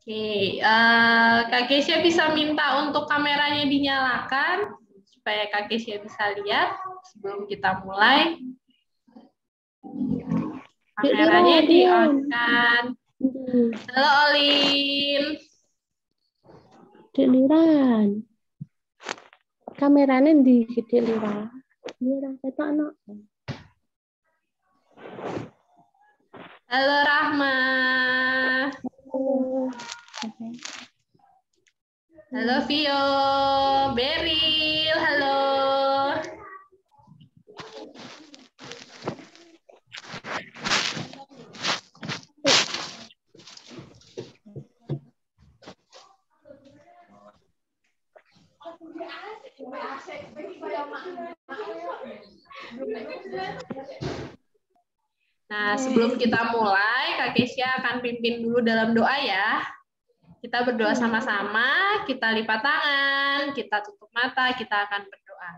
Oke, Kak Kesia bisa minta untuk kameranya dinyalakan supaya Kak Kesia bisa lihat sebelum kita mulai. Kameranya di-on-kan. Halo Olin. Diliran. Kameranya di diliran. Diliran itu anak. Halo Rahma. Halo Vio, Beril, halo. Nah, sebelum kita mulai, Kak Kesia akan pimpin dulu dalam doa ya. Kita berdoa sama-sama, kita lipat tangan, kita tutup mata, kita akan berdoa.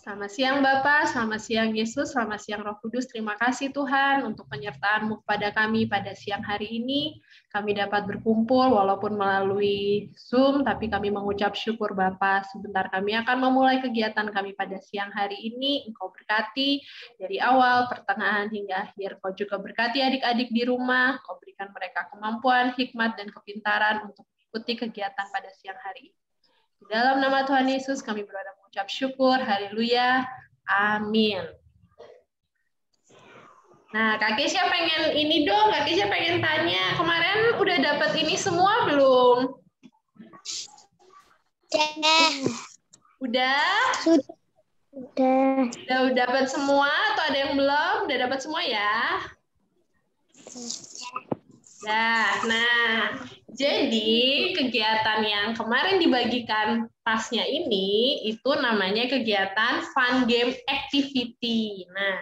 Selamat siang Bapak, selamat siang Yesus, selamat siang Roh Kudus. Terima kasih Tuhan untuk penyertaan-Mu kepada kami pada siang hari ini. Kami dapat berkumpul walaupun melalui Zoom, tapi kami mengucap syukur Bapak. Sebentar kami akan memulai kegiatan kami pada siang hari ini. Engkau berkati dari awal, pertengahan, hingga akhir. Kau juga berkati adik-adik di rumah. Kau berikan mereka kemampuan, hikmat, dan kepintaran untuk mengikuti kegiatan pada siang hari ini. Di dalam nama Tuhan Yesus kami berdoa mengucap syukur, haleluya, amin. Nah, Kak Kesia pengen ini dong, Kak Kesia pengen tanya, kemarin udah dapat ini semua belum? Udah? Udah dapat semua atau ada yang belum? Udah dapat semua ya? Nah, jadi kegiatan yang kemarin dibagikan tasnya ini itu namanya kegiatan fun game activity. Nah,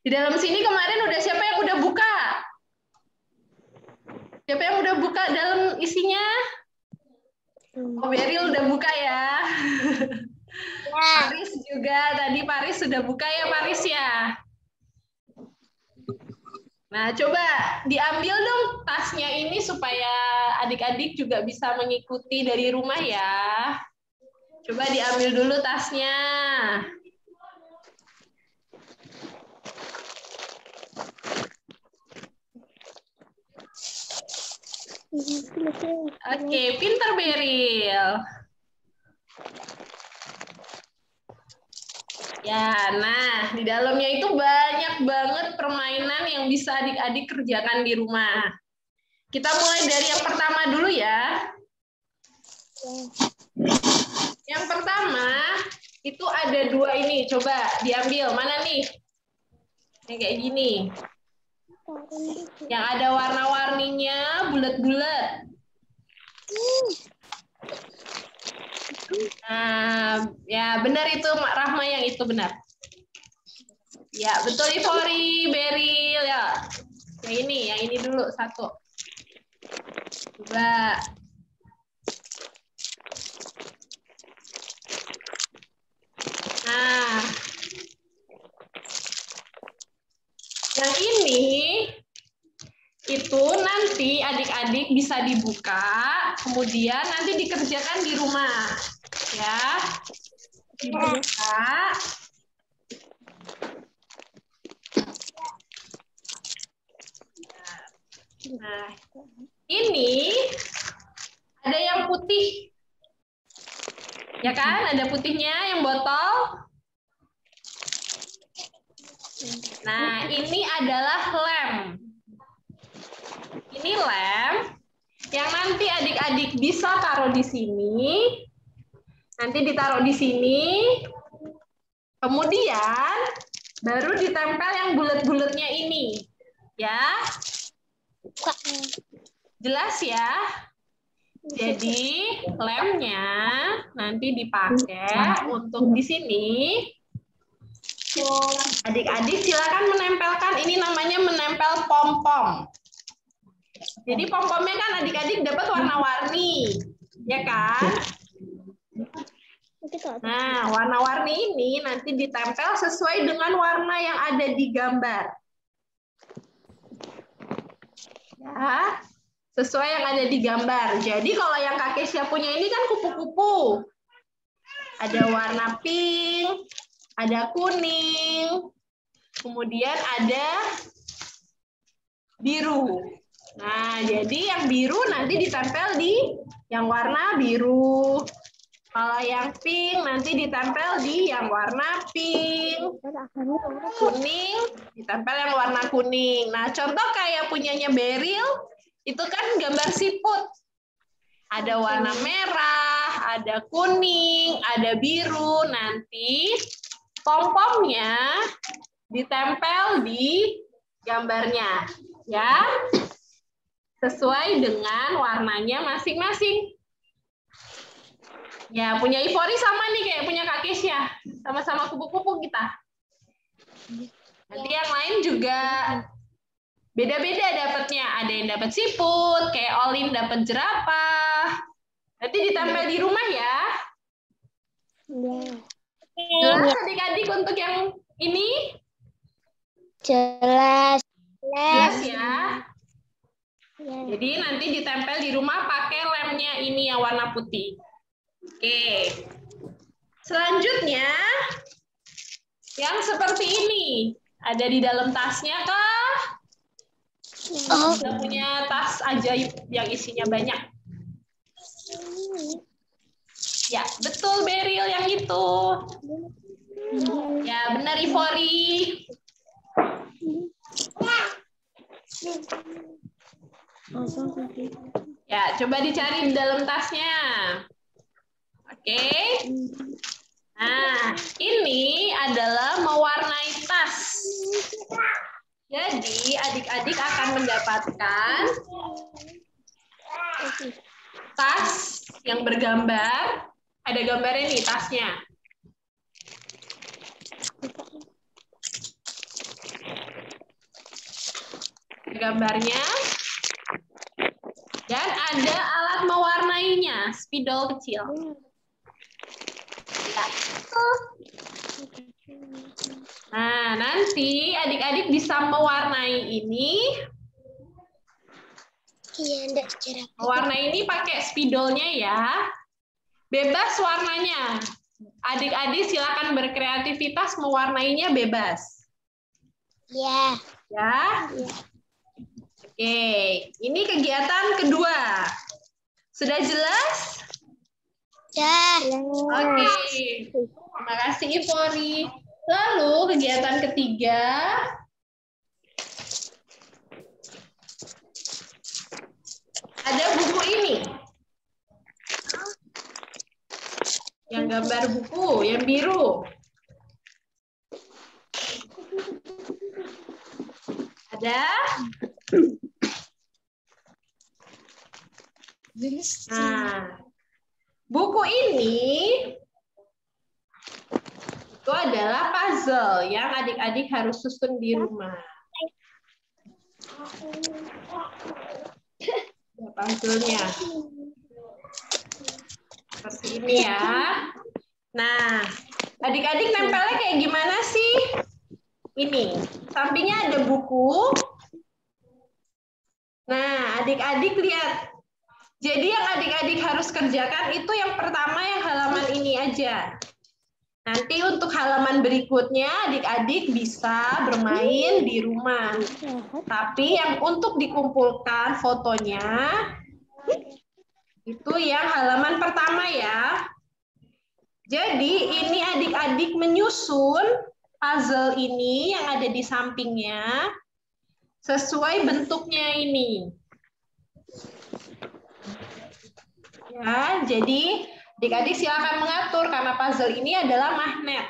di dalam sini kemarin udah siapa yang udah buka? Siapa yang udah buka dalam isinya? Oh, Beril udah buka ya. Paris juga, tadi Paris sudah buka ya Paris ya. Nah, coba diambil dong tasnya ini supaya adik-adik juga bisa mengikuti dari rumah ya. Coba diambil dulu tasnya. Oke, pinter Beril. Ya, nah di dalamnya itu banyak banget permainan yang bisa adik-adik kerjakan di rumah. Kita mulai dari yang pertama dulu ya. Yang pertama itu ada dua ini, coba diambil mana nih? Ini kayak gini. Yang ada warna-warninya bulat-bulat. Nah, ya benar itu Rahma yang itu benar. Ya betul Ivori, Beril ya. Yang ini dulu satu. Coba. Nah, yang ini itu nanti adik-adik bisa dibuka, kemudian nanti dikerjakan di rumah, ya. Dibuka. Nah, ini ada yang putih, ya kan? Ada putihnya yang botol. Nah, ini adalah lem. Ini lem yang nanti adik-adik bisa taruh di sini. Nanti ditaruh di sini. Kemudian baru ditempel yang bulat-bulatnya ini. Ya. Jelas ya? Jadi lemnya nanti dipakai untuk di sini. Adik-adik silakan menempelkan, ini namanya menempel pom-pom. Jadi pom-pomnya kan adik-adik dapat warna-warni, ya kan? Nah, warna-warni ini nanti ditempel sesuai dengan warna yang ada di gambar. Ya, sesuai yang ada di gambar. Jadi kalau yang Kak Kesya punya ini kan kupu-kupu. Ada warna pink, ada kuning, kemudian ada biru. Nah, jadi yang biru nanti ditempel di yang warna biru. Kalau yang pink nanti ditempel di yang warna pink. Kuning ditempel yang warna kuning. Nah, contoh kayak punyanya Beril, itu kan gambar siput. Ada warna merah, ada kuning, ada biru. Nanti pom-pomnya ditempel di gambarnya, ya. Sesuai dengan warnanya masing-masing. Ya, punya Ivori sama nih kayak punya Kak Kesya. Sama-sama kupu-kupu kita. Nanti yang lain juga beda-beda dapatnya. Ada yang dapat siput, kayak Olin dapat jerapah. Nanti ditempel di rumah ya. Jelas adik-adik untuk yang ini? Jelas. Jelas ya. Jadi nanti ditempel di rumah pakai lemnya ini yang warna putih. Oke. Selanjutnya yang seperti ini. Ada di dalam tasnya kah? Kita punya tas ajaib yang isinya banyak. Ya, betul Beril yang itu. Ya, benar Ivori. Ya, coba dicari di dalam tasnya. Oke. Nah, ini adalah mewarnai tas. Jadi, adik-adik akan mendapatkan tas yang bergambar. Ada gambarnya nih tasnya. Gambarnya. Dan ada alat mewarnainya, spidol kecil. Ya. Nah, nanti adik-adik bisa mewarnai ini. Mewarnai ini pakai spidolnya ya. Bebas warnanya. Adik-adik silakan berkreativitas mewarnainya bebas. Ya. Ya. Oke, ini kegiatan kedua. Sudah jelas? Ya. Oke. Terima kasih Ivori. Lalu kegiatan ketiga. Ada buku ini. Yang gambar buku, yang biru. Ada? Nah, buku ini itu adalah puzzle yang adik-adik harus susun di rumah. Ada puzzle-nya. Seperti ini ya. Nah, adik-adik nempelnya kayak gimana sih? Ini, sampingnya ada buku. Nah, adik-adik lihat. Jadi yang adik-adik harus kerjakan itu yang pertama yang halaman ini aja. Nanti untuk halaman berikutnya adik-adik bisa bermain di rumah. Tapi yang untuk dikumpulkan fotonya itu yang halaman pertama ya. Jadi ini adik-adik menyusun puzzle ini yang ada di sampingnya sesuai bentuknya ini. Ya, jadi adik-adik silakan mengatur karena puzzle ini adalah magnet.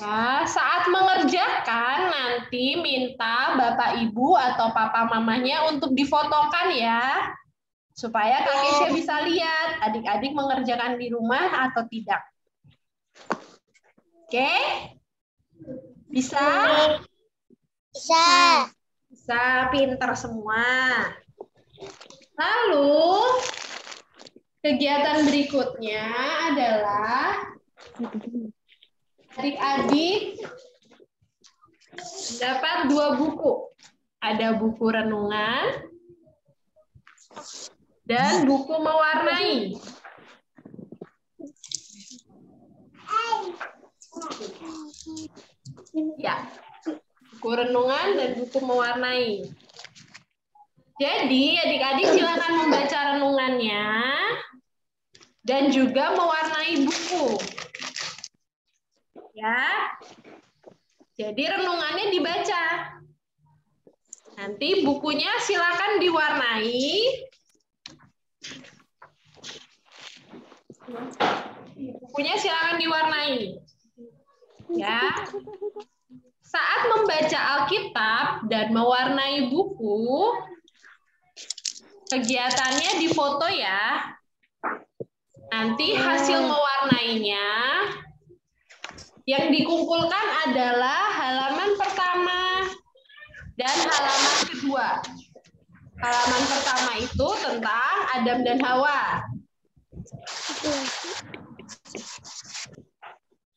Ya, saat mengerjakan nanti minta Bapak Ibu atau Papa Mamanya untuk difotokan ya. Supaya Kak Kesya bisa lihat adik-adik mengerjakan di rumah atau tidak. Oke? Bisa? Bisa. Bisa, pinter semua. Lalu, kegiatan berikutnya adalah adik-adik Dapat 2 buku. Ada buku renungan dan buku mewarnai. Ya, buku renungan dan buku mewarnai. Jadi, adik-adik silakan membaca renungannya dan juga mewarnai buku. Ya. Jadi renungannya dibaca. Nanti bukunya silakan diwarnai. Bukunya silakan diwarnai. Ya. Saat membaca Alkitab dan mewarnai buku, kegiatannya difoto ya. Nanti hasil mewarnainya yang dikumpulkan adalah halaman pertama dan halaman kedua. Halaman pertama itu tentang Adam dan Hawa.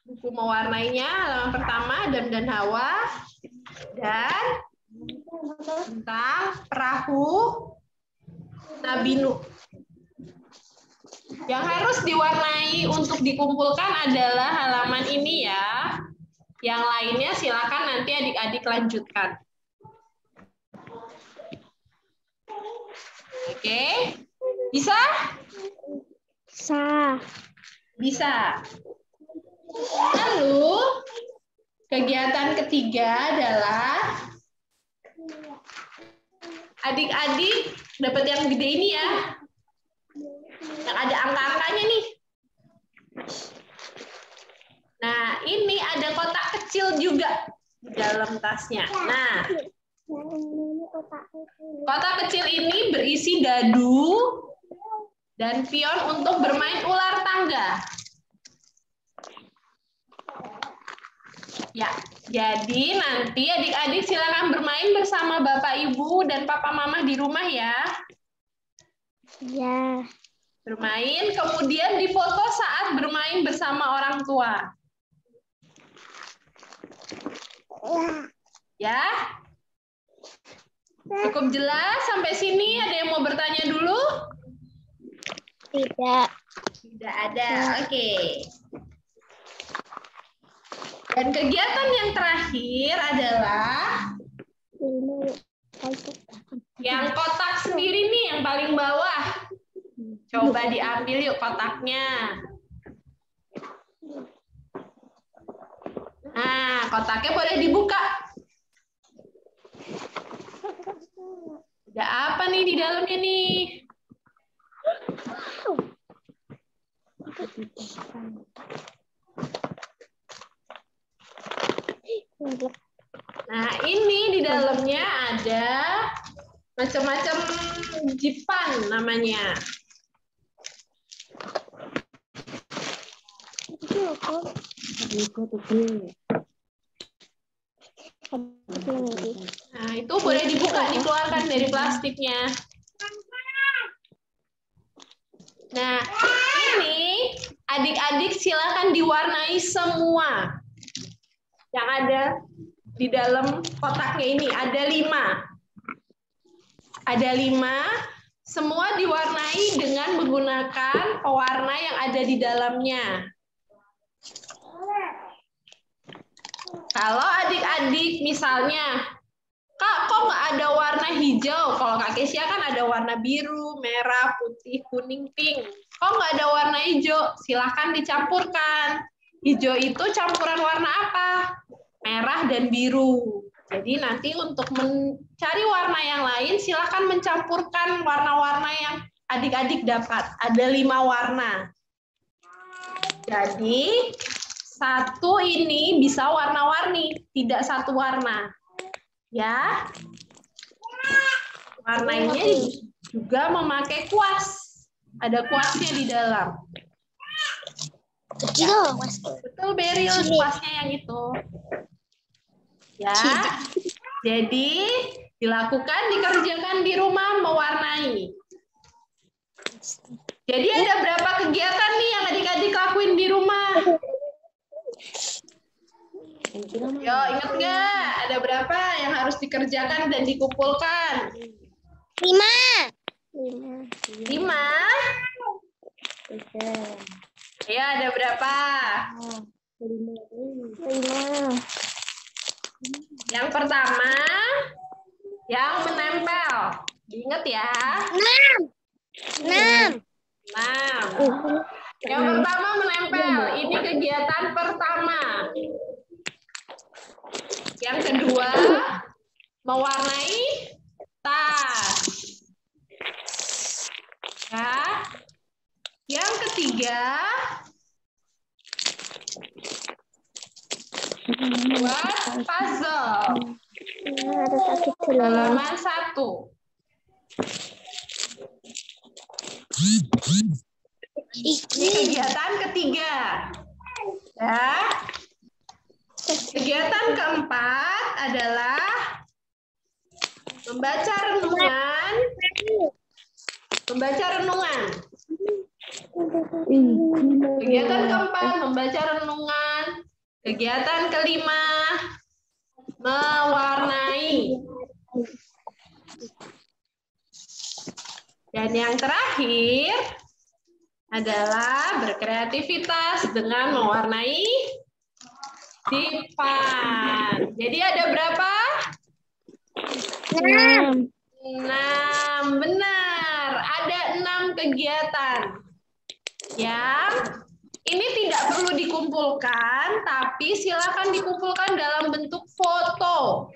Buku mewarnainya halaman pertama Adam dan Hawa dan tentang perahu Nabi Nuh. Yang harus diwarnai untuk dikumpulkan adalah halaman ini ya. Yang lainnya silakan nanti adik-adik lanjutkan. Oke, bisa? Bisa. Bisa. Lalu, kegiatan ketiga adalah adik-adik dapat yang gede ini ya. Yang ada angka-angkanya nih. Nah, ini ada kotak kecil juga di dalam tasnya. Nah, kotak kecil ini berisi dadu dan pion untuk bermain ular tangga. Ya, jadi nanti adik-adik silakan bermain bersama Bapak, Ibu, dan Papa Mama di rumah ya. Ya. Bermain, kemudian difoto saat bermain bersama orang tua. Ya? Cukup jelas sampai sini? Ada yang mau bertanya dulu? Tidak. Tidak ada. Oke. Dan kegiatan yang terakhir adalah yang kotak sendiri nih, yang paling bawah. Coba diambil yuk kotaknya. Nah, kotaknya boleh dibuka. Ada apa nih di dalamnya nih? Nah, ini di dalamnya ada macam-macam jipan namanya. Nah, itu boleh dibuka, dikeluarkan dari plastiknya. Nah, ini adik-adik silakan diwarnai semua yang ada di dalam kotaknya ini. Ada 5. Ada 5, semua diwarnai dengan menggunakan pewarna yang ada di dalamnya. Kalau adik-adik misalnya, Kak, kok nggak ada warna hijau? Kalau Kak Kesia kan ada warna biru, merah, putih, kuning, pink. Kok nggak ada warna hijau? Silahkan dicampurkan. Hijau itu campuran warna apa? Merah dan biru. Jadi nanti untuk mencari warna yang lain, silahkan mencampurkan warna-warna yang adik-adik dapat. Ada 5 warna. Jadi, satu ini bisa warna-warni, tidak satu warna. Ya. Warnanya juga memakai kuas. Ada kuasnya di dalam. Kecil. Betul, Beril, kuasnya yang itu. Ya. Jadi, dilakukan, dikerjakan di rumah mewarnai. Jadi ada berapa kegiatan nih yang adik-adik lakuin di rumah? Yo, ingat nggak? Ada berapa yang harus dikerjakan dan dikumpulkan? 5. 5. Ya, ada berapa? 5. Yang pertama, yang menempel. Diingat ya. 6. 6. Yang pertama menempel. Ini kegiatan pertama. Yang kedua, mewarnai tas. Ya. Yang ketiga, buat puzzle. Halaman 1. Ini kegiatan ketiga. Ya. Kegiatan keempat adalah membaca renungan. Membaca renungan. Kegiatan keempat membaca renungan. Kegiatan kelima mewarnai. Dan yang terakhir adalah berkreativitas dengan mewarnai dipan. Jadi ada berapa? 6. 6. Benar. Ada 6 kegiatan. Yang ini tidak perlu dikumpulkan, tapi silakan dikumpulkan dalam bentuk foto.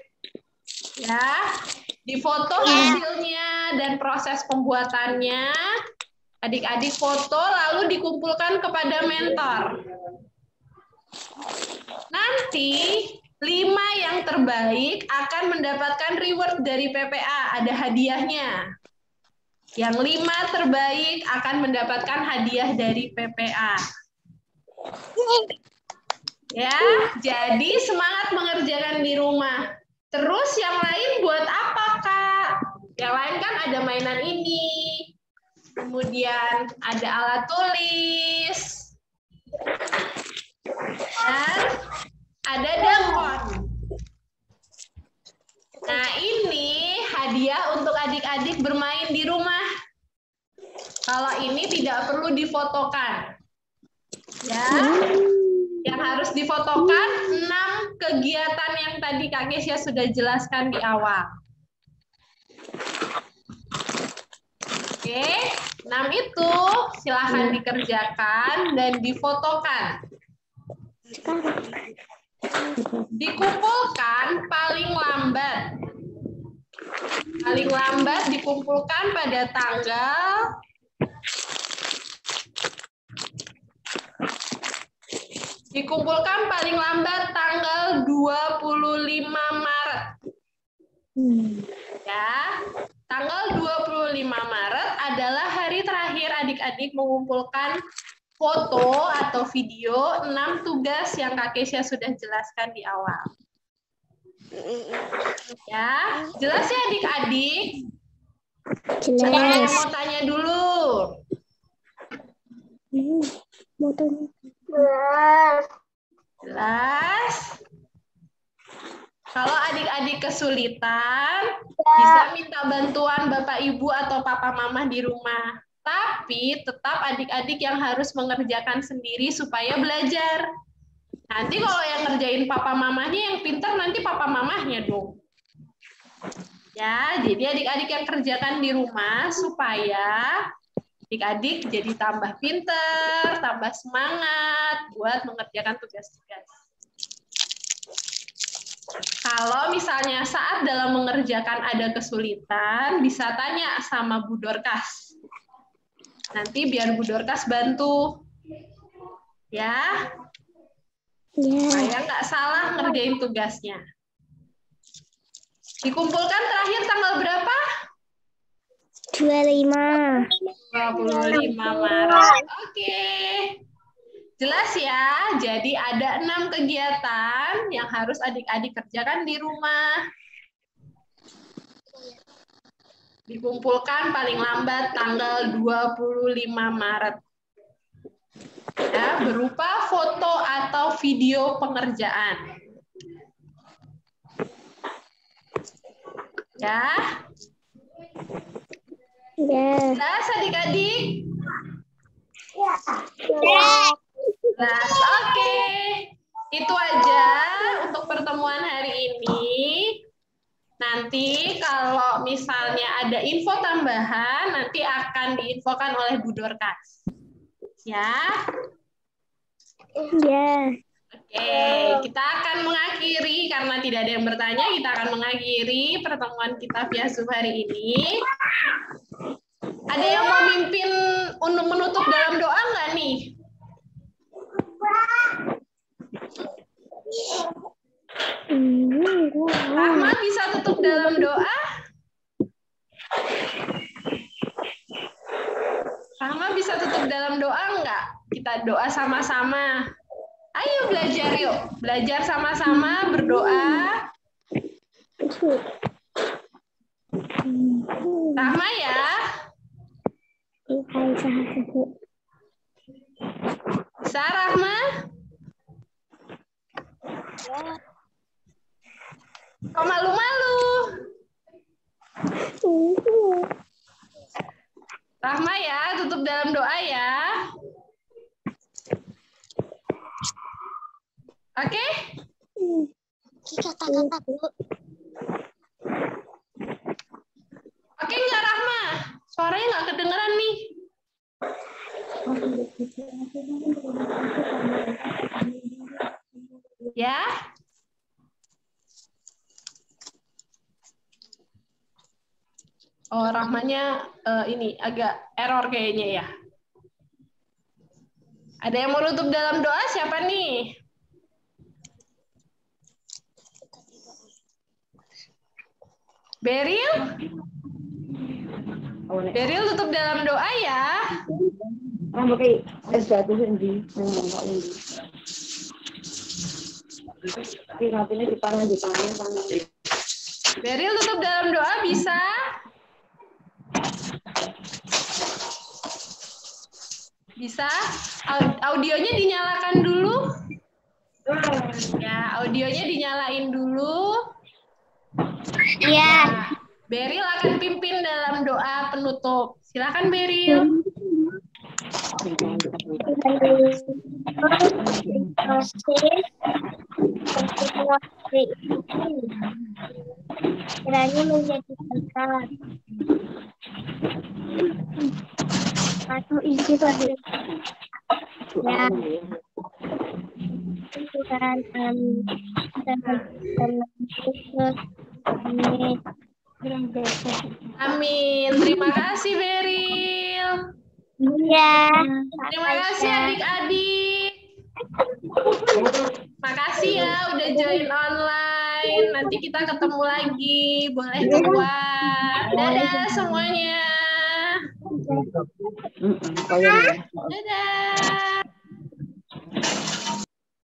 Ya, di foto hasilnya dan proses pembuatannya. Adik-adik foto lalu dikumpulkan kepada mentor. Nanti 5 yang terbaik akan mendapatkan reward dari PPA, ada hadiahnya. Yang 5 terbaik akan mendapatkan hadiah dari PPA. Ya, jadi semangat mengerjakan di rumah. Terus yang lain buat apa, Kak? Yang lain kan ada mainan ini. Kemudian ada alat tulis. Dan ada dangkon. Nah, ini hadiah untuk adik-adik bermain di rumah. Kalau ini tidak perlu difotokan. Ya. Yang harus difotokan 6 kegiatan yang tadi Kak Kesya sudah jelaskan di awal. Oke, 6 itu silahkan dikerjakan dan difotokan. Dikumpulkan paling lambat. Paling lambat dikumpulkan pada tanggal paling lambat tanggal 25 Maret. Ya, tanggal 25 Maret adalah hari terakhir adik-adik mengumpulkan foto atau video 6 tugas yang Kak Kesya sudah jelaskan di awal. Ya, jelas ya adik-adik? Siapa yang mau tanya dulu? Jelas? Kalau adik-adik kesulitan, bisa minta bantuan Bapak Ibu atau Papa Mama di rumah. Tapi tetap adik-adik yang harus mengerjakan sendiri supaya belajar. Nanti kalau yang ngerjain Papa Mamanya yang pintar, nanti Papa Mamanya dong. Ya, jadi adik-adik yang kerjakan di rumah supaya adik-adik jadi tambah pintar, tambah semangat buat mengerjakan tugas-tugas. Kalau misalnya saat dalam mengerjakan ada kesulitan, bisa tanya sama Bu Dorkas. Nanti biar Bu Dorkas bantu. Ya. Supaya nggak salah ngerjain tugasnya. Dikumpulkan terakhir tanggal berapa? 25 Maret. Oke. Jelas ya, jadi ada 6 kegiatan yang harus adik-adik kerjakan di rumah. Dikumpulkan paling lambat tanggal 25 Maret. Ya, berupa foto atau video pengerjaan. Ya. Ya. Jelas adik-adik? Ya. Jelas. Oke. Itu aja untuk pertemuan hari ini. Nanti kalau misalnya ada info tambahan, nanti akan diinfokan oleh Bu Dorcas. Ya. Ya. Oke, kita akan mengakhiri, karena tidak ada yang bertanya, kita akan mengakhiri pertemuan kita via Zoom hari ini. Ada yang mau mimpin untuk menutup dalam doa nggak nih? Rahma bisa tutup dalam doa? Rahma bisa tutup dalam doa nggak? Kita doa sama-sama. Ayo belajar yuk. Belajar sama-sama, berdoa. Rahma ya. Bisa Rahma? Kok malu-malu? Rahma ya, tutup dalam doa ya. Oke? Oke nggak Rahma? Suaranya nggak kedengeran nih. Ya? Oh, Rahmanya ini agak error kayaknya ya. Ada yang mau tutup dalam doa? Siapa nih? Beril? Beril tutup dalam doa ya. Beril tutup dalam doa bisa? Bisa? Audionya dinyalakan dulu? Ya, audionya dinyalain dulu. Iya. Beril akan pimpin dalam doa penutup. Silakan Beril. Kiranya menjadi berkat atau isi pada ya Tuhan, amin. Amin. Terima kasih Beril. Iya. Terima kasih adik-adik. Makasih ya udah join online. Nanti kita ketemu lagi. Boleh keluar. Dadah semuanya. Dadah.